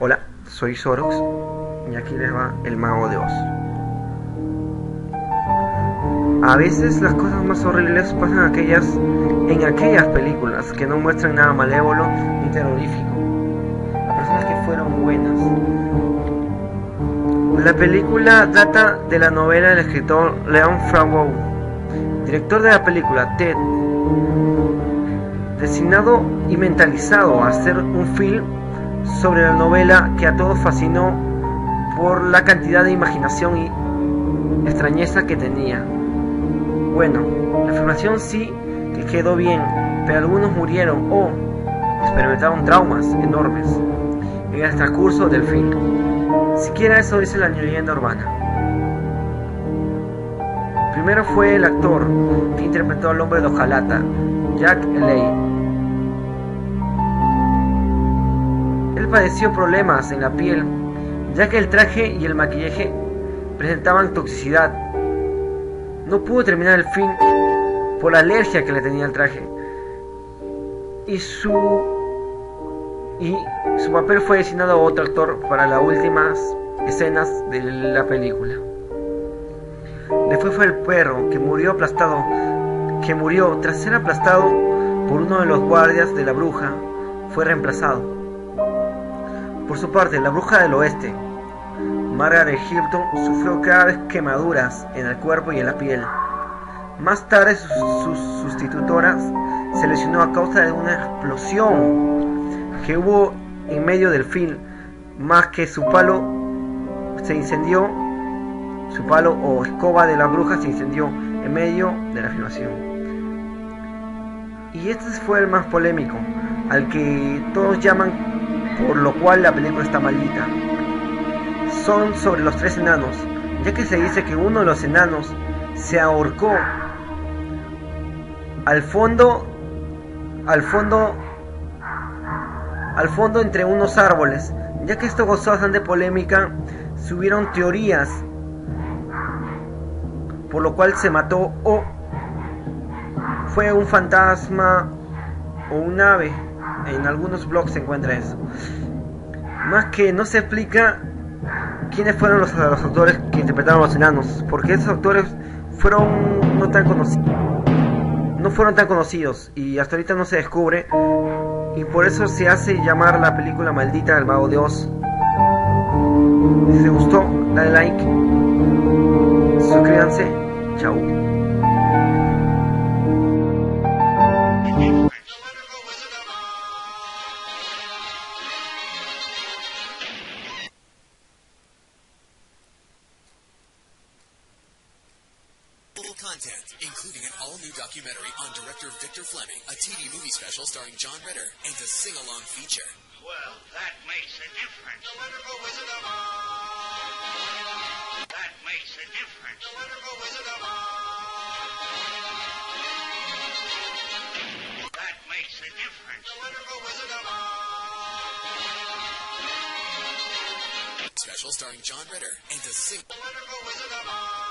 Hola, soy Zorox y aquí les va el Mago de Oz. A veces las cosas más horribles pasan en aquellas películas que no muestran nada malévolo ni terrorífico. Las personas que fueron buenas. La película data de la novela del escritor Leon Favreau, director de la película Ted, designado y mentalizado a hacer un film sobre la novela que a todos fascinó por la cantidad de imaginación y extrañeza que tenía. Bueno, la filmación sí que quedó bien, pero algunos murieron o experimentaron traumas enormes en el transcurso del film. Siquiera eso dice la leyenda urbana. Primero fue el actor que interpretó al hombre de hojalata, Jack L.A. Él padeció problemas en la piel, ya que el traje y el maquillaje presentaban toxicidad. No pudo terminar el film por la alergia que le tenía el traje. Y su papel fue designado a otro actor para las últimas escenas de la película. Después fue el perro que murió tras ser aplastado por uno de los guardias de la bruja. Fue reemplazado. Por su parte, la bruja del oeste, Margaret Hilton, sufrió graves quemaduras en el cuerpo y en la piel. Más tarde, sus sustitutoras se lesionó a causa de una explosión que hubo en medio del film, más que su palo se incendió, su palo o escoba de la bruja se incendió en medio de la filmación. Y este fue el más polémico, al que todos llaman, por lo cual la película está maldita. Son sobre los tres enanos, ya que se dice que uno de los enanos se ahorcó al fondo entre unos árboles. Ya que esto causó bastante polémica, subieron teorías por lo cual se mató o fue un fantasma o un ave. En algunos blogs se encuentra eso. Más que no se explica quiénes fueron los actores que interpretaron a los enanos, porque esos actores no fueron tan conocidos y hasta ahorita no se descubre, y por eso se hace llamar la película maldita del Mago de Oz. Si les gustó, dale like, suscríbanse, chao. Content, including an all-new documentary on director Victor Fleming, a TV movie special starring John Ritter, and a sing-along feature. Well, that makes a difference. The Wonderful Wizard of Oz. That makes a difference. The Wonderful Wizard of Oz. That makes a difference. The Wonderful Wizard of Oz. Special starring John Ritter, and a sing. The Wonderful Wizard of Oz.